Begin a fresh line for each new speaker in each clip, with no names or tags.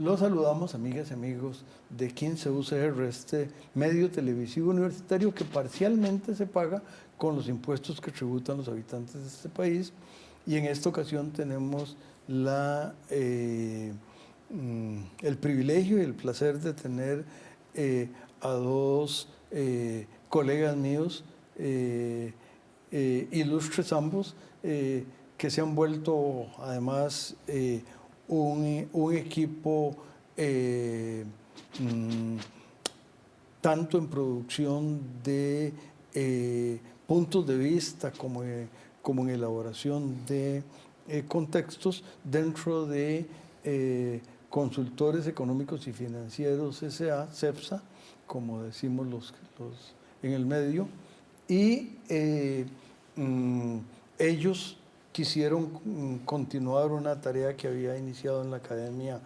Los saludamos, amigas y amigos de 15 UCR, este medio televisivo universitario que parcialmente se paga con los impuestos que tributan los habitantes de este país. Y en esta ocasión tenemos el privilegio y el placer de tener a dos colegas míos, ilustres ambos, que se han vuelto además un equipo tanto en producción de puntos de vista como en elaboración de contextos dentro de Consultores Económicos y Financieros S.A., CEPSA, como decimos los en el medio, y ellos quisieron continuar una tarea que había iniciado en la academia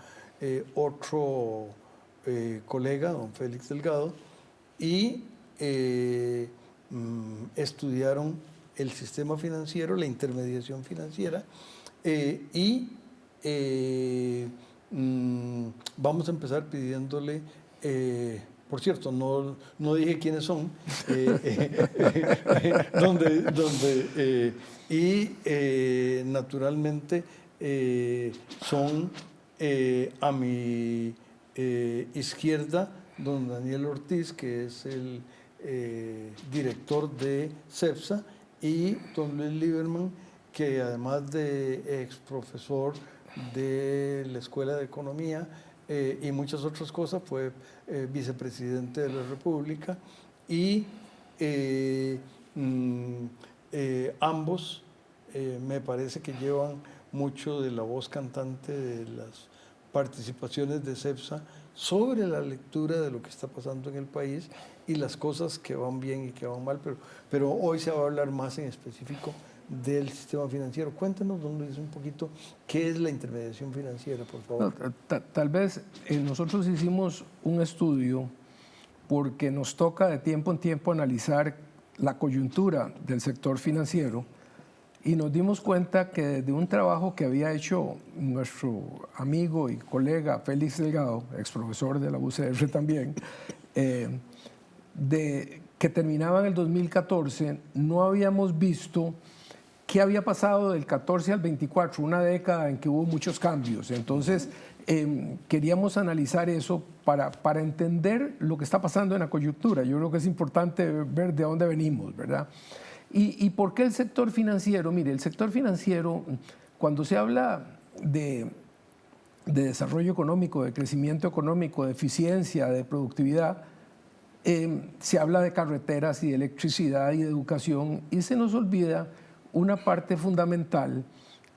otro colega, don Félix Delgado, y estudiaron el sistema financiero, la intermediación financiera, vamos a empezar pidiéndole, por cierto, no dije quiénes son, naturalmente son a mi izquierda don Daniel Ortiz, que es el director de CEPSA, y don Luis Lieberman, que además de ex profesor de la Escuela de Economía y muchas otras cosas, fue vicepresidente de la República, y ambos me parece que llevan mucho de la voz cantante de las participaciones de CEPSA sobre la lectura de lo que está pasando en el país y las cosas que van bien y que van mal, pero hoy se va a hablar más en específico del sistema financiero. Cuéntanos, don Luis, un poquito qué es la intermediación financiera, por favor.
Tal vez nosotros hicimos un estudio porque nos toca de tiempo en tiempo analizar la coyuntura del sector financiero y nos dimos cuenta que desde un trabajo que había hecho nuestro amigo y colega Félix Delgado, ex profesor de la UCR también, que terminaba en el 2014, no habíamos visto qué había pasado del 14 al 24, una década en que hubo muchos cambios. Entonces, queríamos analizar eso para entender lo que está pasando en la coyuntura. Yo creo que es importante ver de dónde venimos, ¿verdad? ¿Y por qué el sector financiero? Mire, el sector financiero, cuando se habla de desarrollo económico, de crecimiento económico, de eficiencia, de productividad, se habla de carreteras y de electricidad y de educación, y se nos olvida una parte fundamental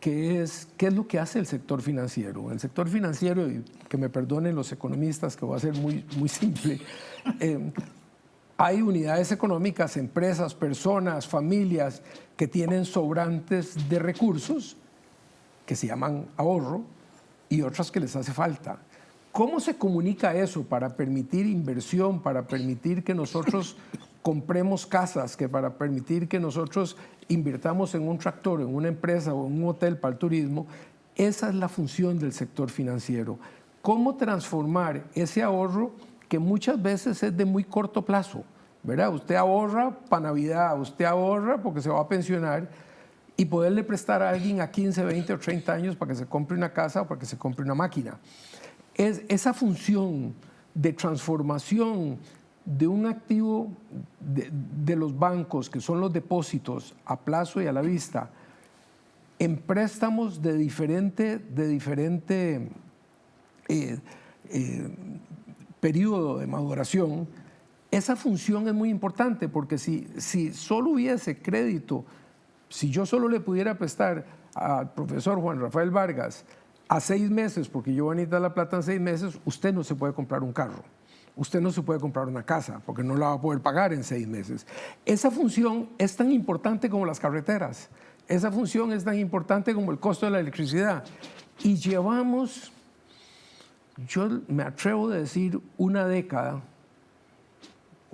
que es qué es lo que hace el sector financiero. El sector financiero, y que me perdonen los economistas, que voy a ser muy, muy simple, hay unidades económicas, empresas, personas, familias que tienen sobrantes de recursos que se llaman ahorro y otras que les hace falta. ¿Cómo se comunica eso para permitir inversión, para permitir que nosotros compremos casas, que para permitir que nosotros invirtamos en un tractor, en una empresa o en un hotel para el turismo? Esa es la función del sector financiero. ¿Cómo transformar ese ahorro que muchas veces es de muy corto plazo, ¿verdad? Usted ahorra para Navidad, usted ahorra porque se va a pensionar, y poderle prestar a alguien a 15, 20 o 30 años para que se compre una casa o para que se compre una máquina? Es esa función de transformación de un activo de los bancos, que son los depósitos a plazo y a la vista, en préstamos de diferente periodo de maduración. Esa función es muy importante, porque si solo hubiese crédito, si yo solo le pudiera prestar al profesor Juan Rafael Vargas a 6 meses, porque yo voy a necesitar la plata en 6 meses, usted no se puede comprar un carro, usted no se puede comprar una casa, porque no la va a poder pagar en 6 meses. Esa función es tan importante como las carreteras, esa función es tan importante como el costo de la electricidad. Y llevamos, yo me atrevo a decir, una década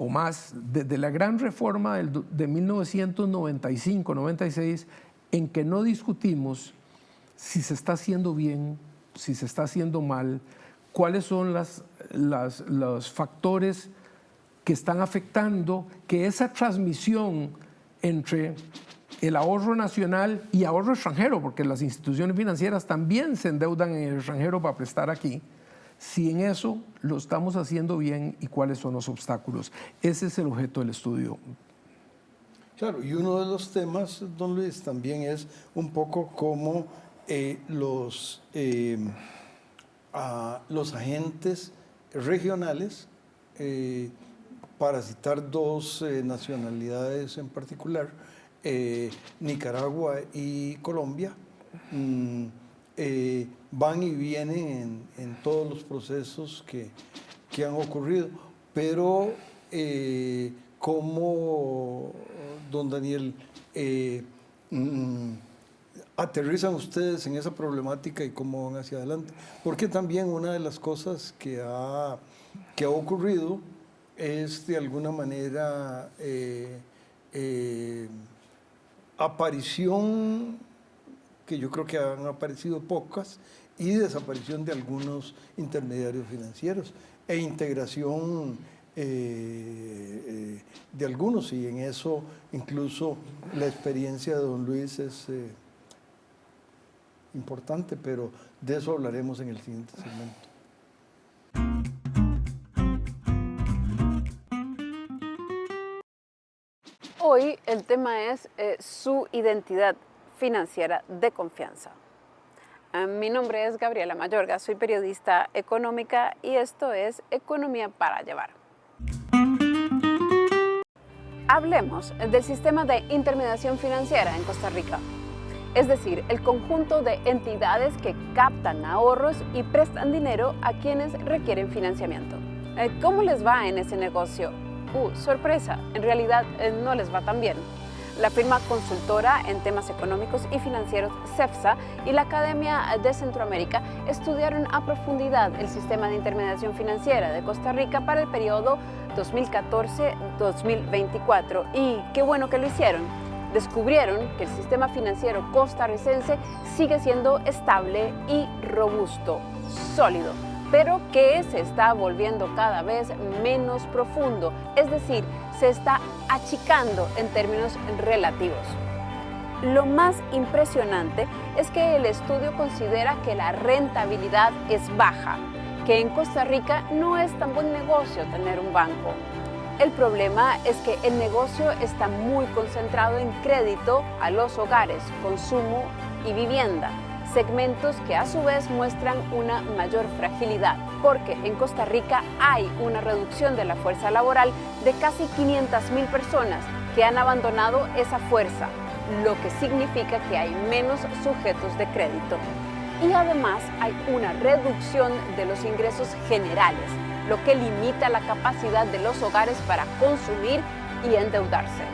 o más, desde la gran reforma de 1995-96, en que no discutimos si se está haciendo bien, si se está haciendo mal, cuáles son los factores que están afectando que esa transmisión entre el ahorro nacional y ahorro extranjero, porque las instituciones financieras también se endeudan en el extranjero para prestar aquí, si en eso lo estamos haciendo bien y cuáles son los obstáculos. Ese es el objeto del estudio.
Claro, y uno de los temas, don Luis, también es un poco cómo los agentes regionales, para citar dos nacionalidades en particular, Nicaragua y Colombia, van y vienen en todos los procesos que han ocurrido, pero cómo, don Daniel, aterrizan ustedes en esa problemática y cómo van hacia adelante. Porque también una de las cosas que ha ocurrido es de alguna manera aparición, que yo creo que han aparecido pocas, y desaparición de algunos intermediarios financieros e integración de algunos, y en eso incluso la experiencia de don Luis es importante, pero de eso hablaremos en el siguiente segmento.
Hoy el tema es su identidad financiera de confianza. Mi nombre es Gabriela Mayorga, soy periodista económica y esto es Economía para Llevar. Hablemos del sistema de intermediación financiera en Costa Rica, es decir, el conjunto de entidades que captan ahorros y prestan dinero a quienes requieren financiamiento. ¿Cómo les va en ese negocio? Sorpresa, en realidad no les va tan bien. La firma consultora en temas económicos y financieros CEFSA y la Academia de Centroamérica estudiaron a profundidad el sistema de intermediación financiera de Costa Rica para el periodo 2014-2024 y qué bueno que lo hicieron. Descubrieron que el sistema financiero costarricense sigue siendo estable y robusto, sólido, pero que se está volviendo cada vez menos profundo, es decir, se está achicando en términos relativos. Lo más impresionante es que el estudio considera que la rentabilidad es baja, que en Costa Rica no es tan buen negocio tener un banco. El problema es que el negocio está muy concentrado en crédito a los hogares, consumo y vivienda, segmentos que a su vez muestran una mayor fragilidad, porque en Costa Rica hay una reducción de la fuerza laboral de casi 500,000 personas que han abandonado esa fuerza, lo que significa que hay menos sujetos de crédito. Y además hay una reducción de los ingresos generales, lo que limita la capacidad de los hogares para consumir y endeudarse.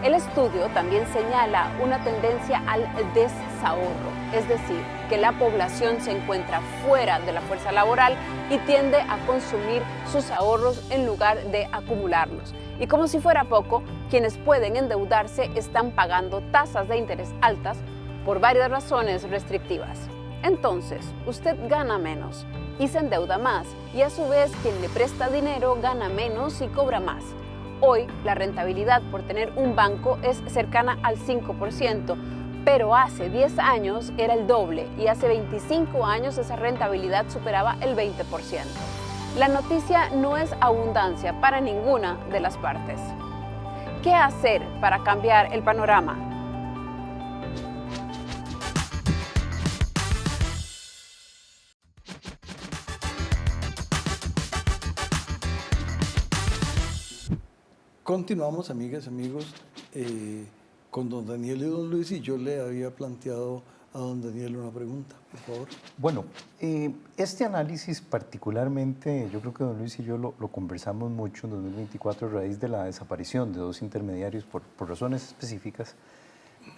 El estudio también señala una tendencia al desahorro, es decir, que la población se encuentra fuera de la fuerza laboral y tiende a consumir sus ahorros en lugar de acumularlos. Y como si fuera poco, quienes pueden endeudarse están pagando tasas de interés altas por varias razones restrictivas. Entonces, usted gana menos y se endeuda más, y a su vez quien le presta dinero gana menos y cobra más. Hoy la rentabilidad por tener un banco es cercana al 5%, pero hace 10 años era el doble y hace 25 años esa rentabilidad superaba el 20%. La noticia no es abundancia para ninguna de las partes. ¿Qué hacer para cambiar el panorama?
Continuamos, amigas, amigos, con don Daniel y don Luis, y yo le había planteado a don Daniel una pregunta, por favor.
Bueno, este análisis particularmente, yo creo que don Luis y yo lo conversamos mucho en 2024 a raíz de la desaparición de dos intermediarios por razones específicas.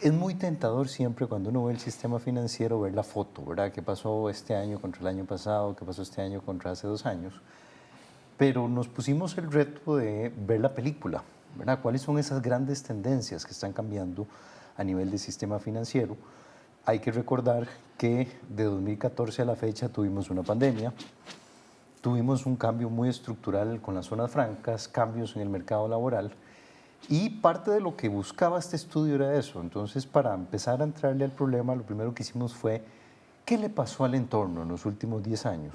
Es muy tentador siempre cuando uno ve el sistema financiero ver la foto, ¿verdad? ¿Qué pasó este año contra el año pasado? ¿Qué pasó este año contra hace 2 años? Pero nos pusimos el reto de ver la película, ¿verdad? ¿Cuáles son esas grandes tendencias que están cambiando a nivel del sistema financiero? Hay que recordar que de 2014 a la fecha tuvimos una pandemia, tuvimos un cambio muy estructural con las zonas francas, cambios en el mercado laboral, y parte de lo que buscaba este estudio era eso. Entonces, para empezar a entrarle al problema, lo primero que hicimos fue, ¿qué le pasó al entorno en los últimos 10 años?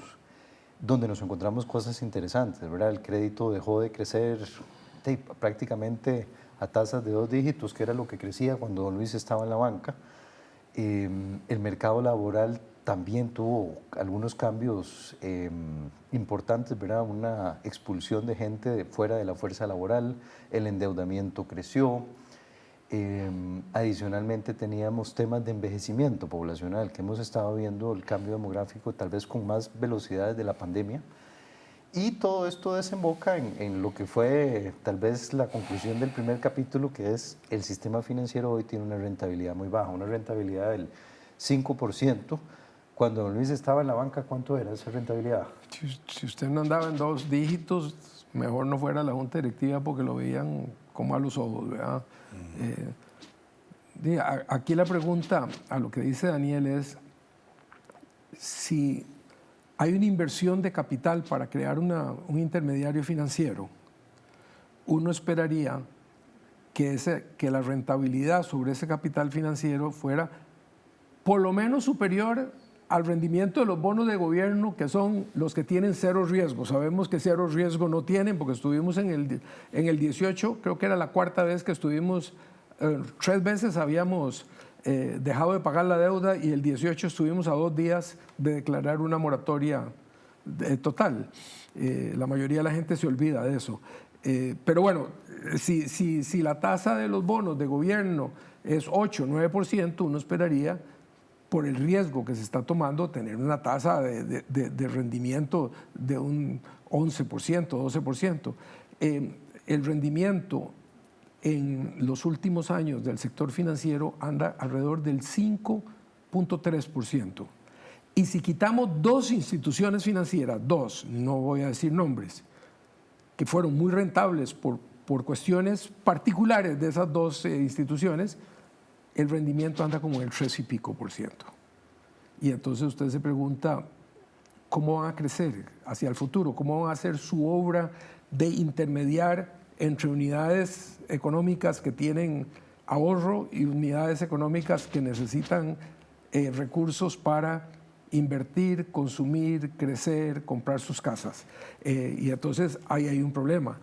Donde nos encontramos cosas interesantes, ¿verdad? El crédito dejó de crecer prácticamente a tasas de 2 dígitos, que era lo que crecía cuando don Luis estaba en la banca. El mercado laboral también tuvo algunos cambios importantes, ¿verdad? Una expulsión de gente de fuera de la fuerza laboral, el endeudamiento creció. Adicionalmente teníamos temas de envejecimiento poblacional, que hemos estado viendo el cambio demográfico tal vez con más velocidad desde la pandemia. Y todo esto desemboca en lo que fue tal vez la conclusión del primer capítulo, que es el sistema financiero hoy tiene una rentabilidad muy baja, una rentabilidad del 5%. Cuando don Luis estaba en la banca, ¿cuánto era esa rentabilidad?
Si usted no andaba en 2 dígitos, mejor no fuera a la junta directiva porque lo veían como a los ojos, ¿verdad? Aquí la pregunta a lo que dice Daniel es si hay una inversión de capital para crear un intermediario financiero, uno esperaría que la rentabilidad sobre ese capital financiero fuera por lo menos superior al rendimiento de los bonos de gobierno, que son los que tienen cero riesgo. Sabemos que cero riesgo no tienen, porque estuvimos en el 18, creo que era la 4ª vez que estuvimos, 3 veces habíamos dejado de pagar la deuda, y el 18 estuvimos a 2 días de declarar una moratoria total. La mayoría de la gente se olvida de eso. Pero bueno, si la tasa de los bonos de gobierno es 8, 9%, uno esperaría, por el riesgo que se está tomando, tener una tasa de rendimiento de un 11%, 12%. El rendimiento en los últimos años del sector financiero anda alrededor del 5.3%. Y si quitamos 2 instituciones financieras, 2, no voy a decir nombres, que fueron muy rentables por cuestiones particulares de esas 2 instituciones, el rendimiento anda como el 3 y pico %. Y entonces usted se pregunta, ¿cómo van a crecer hacia el futuro? ¿Cómo van a hacer su obra de intermediar entre unidades económicas que tienen ahorro y unidades económicas que necesitan recursos para invertir, consumir, crecer, comprar sus casas? Y entonces ahí hay un problema.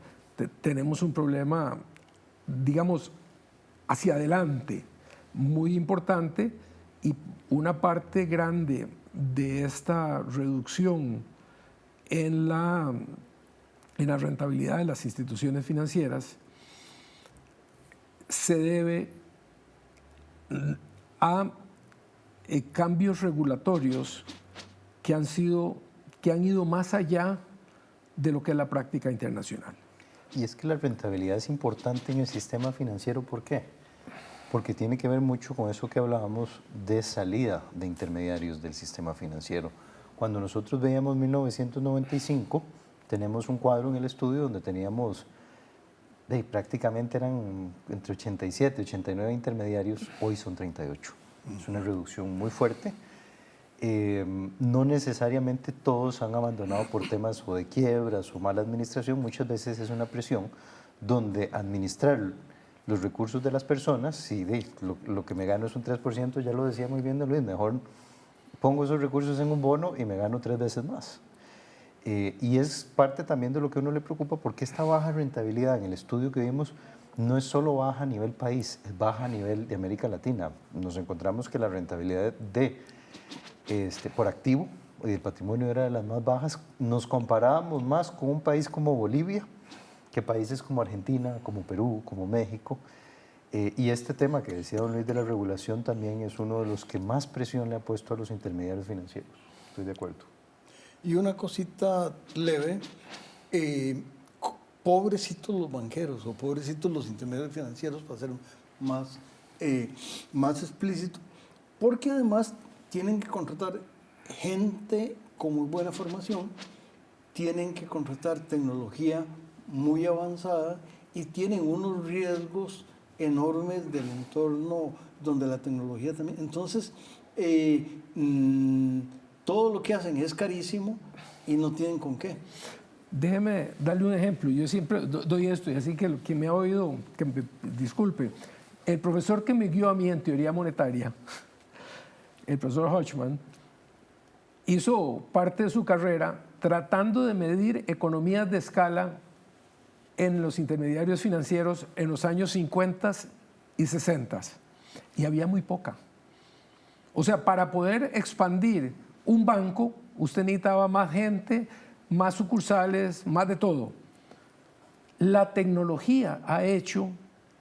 Tenemos un problema, digamos, hacia adelante, muy importante, y una parte grande de esta reducción en la rentabilidad de las instituciones financieras se debe a cambios regulatorios que han ido más allá de lo que es la práctica internacional.
Y es que la rentabilidad es importante en el sistema financiero, ¿por qué? Porque tiene que ver mucho con eso que hablábamos de salida de intermediarios del sistema financiero. Cuando nosotros veíamos 1995, tenemos un cuadro en el estudio donde teníamos, prácticamente eran entre 87 y 89 intermediarios, hoy son 38. Es una reducción muy fuerte. No necesariamente todos han abandonado por temas o de quiebras o mala administración, muchas veces es una presión donde administrar los recursos de las personas, si lo que me gano es un 3%, ya lo decía muy bien don Luis, mejor pongo esos recursos en un bono y me gano 3 veces más. Y es parte también de lo que a uno le preocupa, porque esta baja rentabilidad en el estudio que vimos no es solo baja a nivel país, es baja a nivel de América Latina. Nos encontramos que la rentabilidad por activo y del patrimonio era de las más bajas. Nos comparábamos más con un país como Bolivia que países como Argentina, como Perú, como México. Y este tema que decía don Luis de la regulación también es uno de los que más presión le ha puesto a los intermediarios financieros. Estoy de acuerdo.
Y una cosita leve, pobrecitos los banqueros o pobrecitos los intermediarios financieros, para ser más explícito, porque además tienen que contratar gente con muy buena formación, tienen que contratar tecnología muy avanzada y tienen unos riesgos enormes del entorno donde la tecnología también. Entonces, todo lo que hacen es carísimo y no tienen con qué.
Déjeme darle un ejemplo. Yo siempre doy esto, y así que quien me ha oído, que me disculpe. El profesor que me guió a mí en teoría monetaria, el profesor Hodgman, hizo parte de su carrera tratando de medir economías de escala en los intermediarios financieros en los años 50 y 60. Y había muy poca. O sea, para poder expandir un banco, usted necesitaba más gente, más sucursales, más de todo. La tecnología ha hecho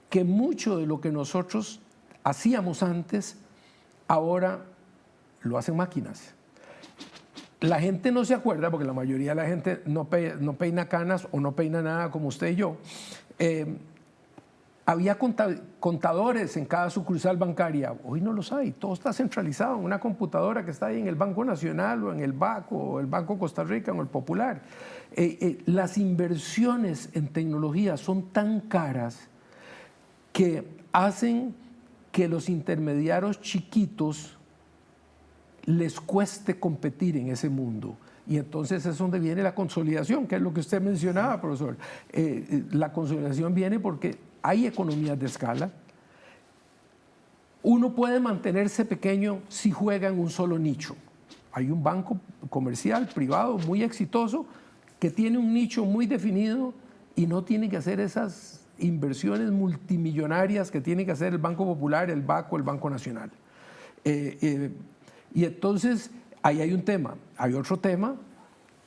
que mucho de lo que nosotros hacíamos antes, ahora lo hacen máquinas. La gente no se acuerda, porque la mayoría de la gente no peina canas o no peina nada como usted y yo. Había contadores en cada sucursal bancaria. Hoy no los hay. Todo está centralizado en una computadora que está ahí en el Banco Nacional o en el BAC o el Banco Costa Rica o el Popular. Las inversiones en tecnología son tan caras que hacen que los intermediarios chiquitos les cueste competir en ese mundo. Y entonces es donde viene la consolidación, que es lo que usted mencionaba, profesor. La consolidación viene porque hay economías de escala. Uno puede mantenerse pequeño si juega en un solo nicho. Hay un banco comercial, privado, muy exitoso, que tiene un nicho muy definido y no tiene que hacer esas inversiones multimillonarias que tiene que hacer el Banco Popular, el BAC o el Banco Nacional. Y entonces, ahí hay un tema. Hay otro tema,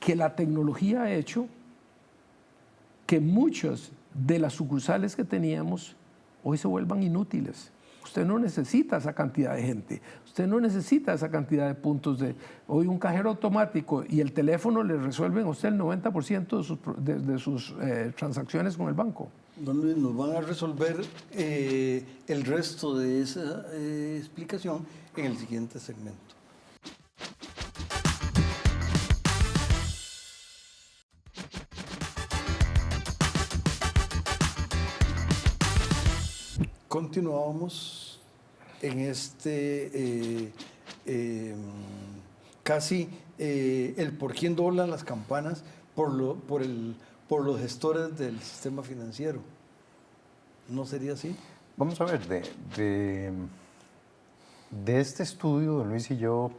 que la tecnología ha hecho que muchas de las sucursales que teníamos hoy se vuelvan inútiles. Usted no necesita esa cantidad de gente, usted no necesita esa cantidad de puntos de... Hoy un cajero automático y el teléfono le resuelven a usted el 90% de sus transacciones con el banco.
Don Luis, nos van a resolver el resto de esa explicación en el siguiente segmento. Continuamos en este casi el por quién doblan las campanas por los gestores del sistema financiero. ¿No sería así?
Vamos a ver, de este estudio, don Luis y yo,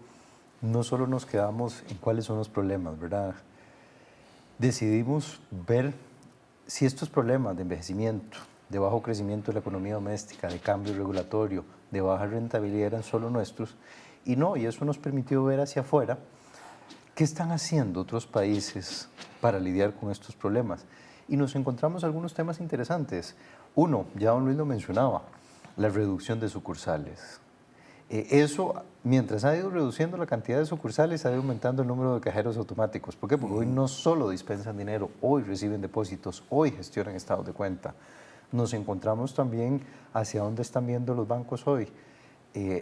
no solo nos quedamos en cuáles son los problemas, ¿verdad? Decidimos ver si estos problemas de envejecimiento, de bajo crecimiento de la economía doméstica, de cambio regulatorio, de baja rentabilidad eran solo nuestros, y eso nos permitió ver hacia afuera qué están haciendo otros países para lidiar con estos problemas. Y nos encontramos algunos temas interesantes. Uno, ya don Luis lo mencionaba, la reducción de sucursales. Eso, mientras ha ido reduciendo la cantidad de sucursales, ha ido aumentando el número de cajeros automáticos. ¿Por qué? Porque hoy no solo dispensan dinero, hoy reciben depósitos, hoy gestionan estados de cuenta. Nos encontramos también hacia dónde están viendo los bancos hoy.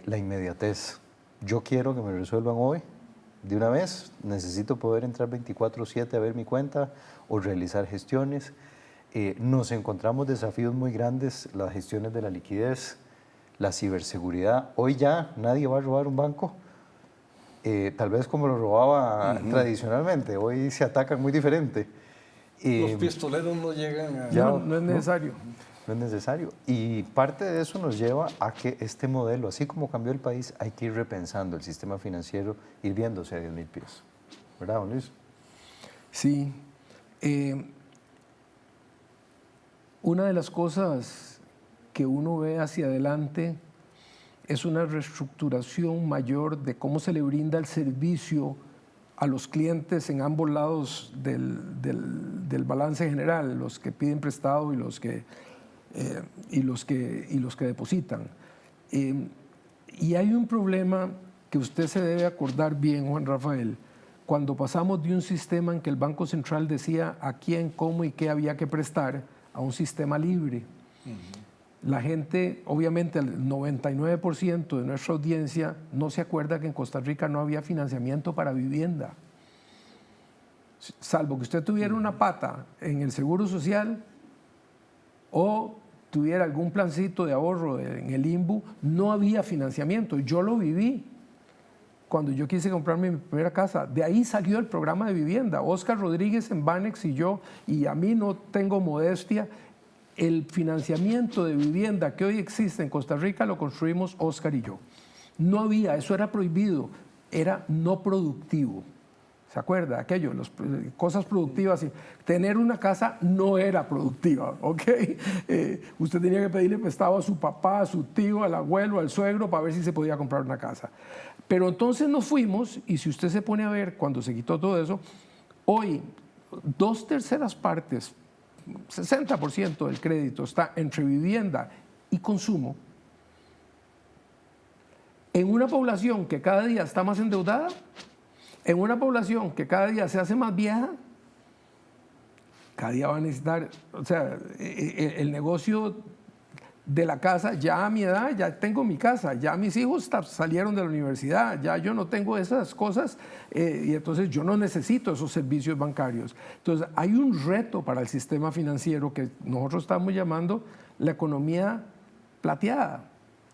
La inmediatez. Yo quiero que me resuelvan hoy, de una vez. Necesito poder entrar 24/7 a ver mi cuenta o realizar gestiones. Nos encontramos desafíos muy grandes, las gestiones de la liquidez, la ciberseguridad. Hoy ya nadie va a robar un banco, tal vez como lo robaba tradicionalmente. Hoy se atacan muy diferente.
Los pistoleros no llegan a...
No es necesario.
No es necesario. Y parte de eso nos lleva a que este modelo, así como cambió el país, hay que ir repensando el sistema financiero, ir viéndose a 10.000 pies. ¿Verdad, don Luis?
Sí. Una de las cosas que uno ve hacia adelante es una reestructuración mayor de cómo se le brinda el servicio a los clientes en ambos lados del balance general, los que piden prestado y los que depositan. Y hay un problema que usted se debe acordar bien, Juan Rafael, cuando pasamos de un sistema en que el Banco Central decía a quién, cómo y qué había que prestar a un sistema libre. La gente, obviamente el 99% de nuestra audiencia no se acuerda que en Costa Rica no había financiamiento para vivienda. Salvo que usted tuviera una pata en el Seguro Social o tuviera algún plancito de ahorro en el INBU, no había financiamiento. Yo lo viví cuando yo quise comprarme mi primera casa. De ahí salió el programa de vivienda. Oscar Rodríguez en Banex y yo, y a mí no tengo modestia, el financiamiento de vivienda que hoy existe en Costa Rica lo construimos Oscar y yo. No había, eso era prohibido, era no productivo. ¿Se acuerda? Aquello, cosas productivas. Tener una casa no era productiva, ¿ok? Usted tenía que pedirle prestado a su papá, a su tío, al abuelo, al suegro, para ver si se podía comprar una casa. Pero entonces nos fuimos, y si usted se pone a ver, cuando se quitó todo eso, hoy 2/3 partes, 60% del crédito está entre vivienda y consumo. En una población que cada día está más endeudada, en una población que cada día se hace más vieja, cada día va a necesitar, o sea, el negocio de la casa, ya a mi edad, ya tengo mi casa, ya mis hijos salieron de la universidad, ya yo no tengo esas cosas y entonces yo no necesito esos servicios bancarios. Entonces hay un reto para el sistema financiero que nosotros estamos llamando la economía plateada.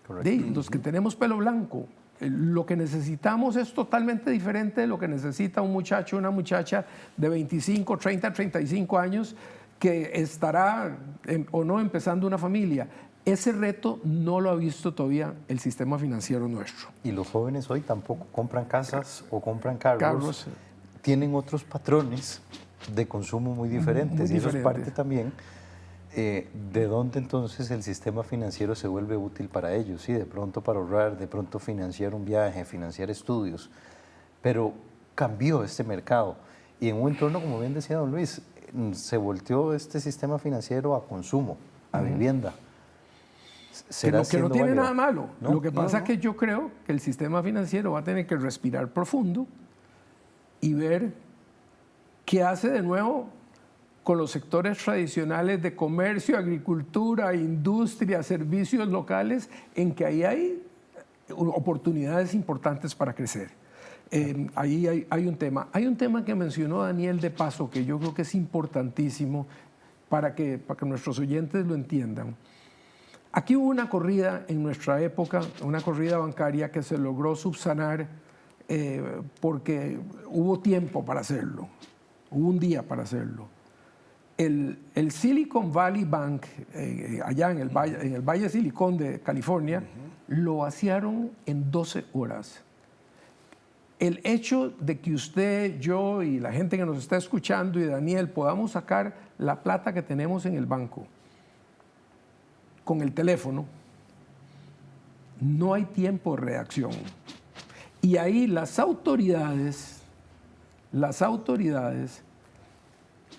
Los que tenemos pelo blanco. Lo que necesitamos es totalmente diferente de lo que necesita un muchacho o una muchacha de 25, 30, 35 años que estará o no empezando una familia. Ese reto no lo ha visto todavía el sistema financiero nuestro.
Y los jóvenes hoy tampoco compran casas o compran carros. Tienen otros patrones de consumo muy diferentes. Y eso es parte también de dónde entonces el sistema financiero se vuelve útil para ellos, ¿sí? De pronto para ahorrar, de pronto financiar un viaje, financiar estudios, pero cambió este mercado y en un entorno, como bien decía don Luis, se volteó este sistema financiero a consumo, a vivienda.
Que no tiene nada malo. ¿No? Lo que pasa es que yo creo que el sistema financiero va a tener que respirar profundo y ver qué hace de nuevo con los sectores tradicionales de comercio, agricultura, industria, servicios locales, en que ahí hay oportunidades importantes para crecer. Ahí hay un tema. Hay un tema que mencionó Daniel de paso, que yo creo que es importantísimo para que nuestros oyentes lo entiendan. Aquí hubo una corrida en nuestra época, una corrida bancaria que se logró subsanar porque hubo tiempo para hacerlo, hubo un día para hacerlo. El Silicon Valley Bank, allá en el Valle Silicón de California, lo vaciaron en 12 horas. El hecho de que usted, yo y la gente que nos está escuchando y Daniel podamos sacar la plata que tenemos en el banco con el teléfono, no hay tiempo de reacción. Y ahí las autoridades,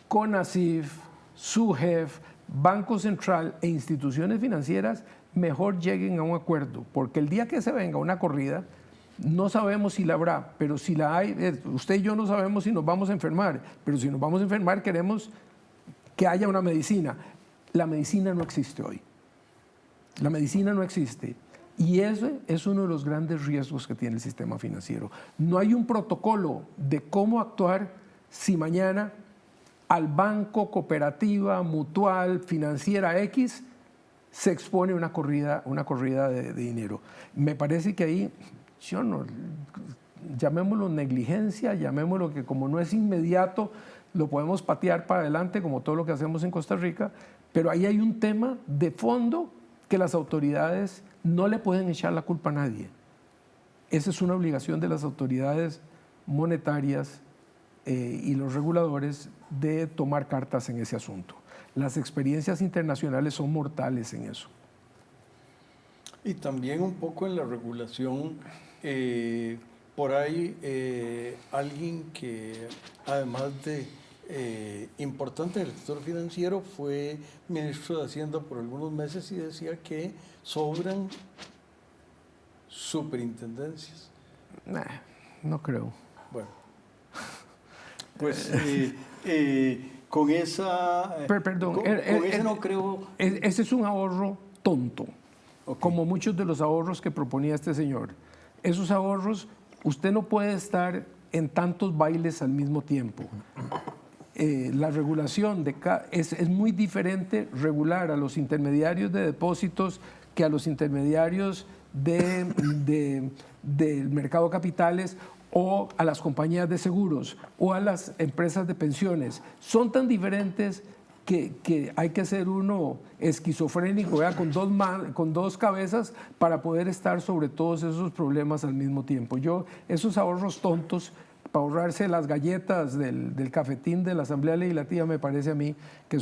CONACYF, SUGEF, Banco Central e instituciones financieras mejor lleguen a un acuerdo, porque el día que se venga una corrida, no sabemos si la habrá, pero si la hay, usted y yo no sabemos si nos vamos a enfermar, pero si nos vamos a enfermar queremos que haya una medicina. La medicina no existe hoy. La medicina no existe. Y ese es uno de los grandes riesgos que tiene el sistema financiero. No hay un protocolo de cómo actuar si mañana al banco, cooperativa, mutual, financiera X, se expone una corrida de dinero. Me parece que ahí, yo no, llamémoslo negligencia, llamémoslo que como no es inmediato, lo podemos patear para adelante como todo lo que hacemos en Costa Rica, pero ahí hay un tema de fondo que las autoridades no le pueden echar la culpa a nadie. Esa es una obligación de las autoridades monetarias y los reguladores de tomar cartas en ese asunto. Las experiencias internacionales son mortales en eso.
Y también un poco en la regulación, por ahí alguien que además de importante en el sector financiero fue ministro de Hacienda por algunos meses y decía que sobran superintendencias.
No creo.
Bueno, pues con esa...
Perdón,
con ese no creo...
Ese es un ahorro tonto, como muchos de los ahorros que proponía este señor. Esos ahorros, usted no puede estar en tantos bailes al mismo tiempo. la regulación es muy diferente regular a los intermediarios de depósitos que a los intermediarios del mercado de capitales o a las compañías de seguros o a las empresas de pensiones. Son tan diferentes que hay que ser uno esquizofrénico, ¿verdad? Con dos cabezas para poder estar sobre todos esos problemas al mismo tiempo. Esos ahorros tontos para ahorrarse las galletas del cafetín de la Asamblea Legislativa, me parece a mí que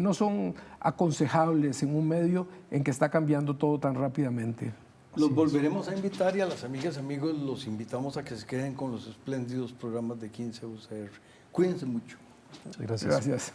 no son aconsejables en un medio en que está cambiando todo tan rápidamente.
Los volveremos a invitar, y a las amigas y amigos los invitamos a que se queden con los espléndidos programas de 15 UCR. Cuídense mucho.
Muchas gracias.
Gracias.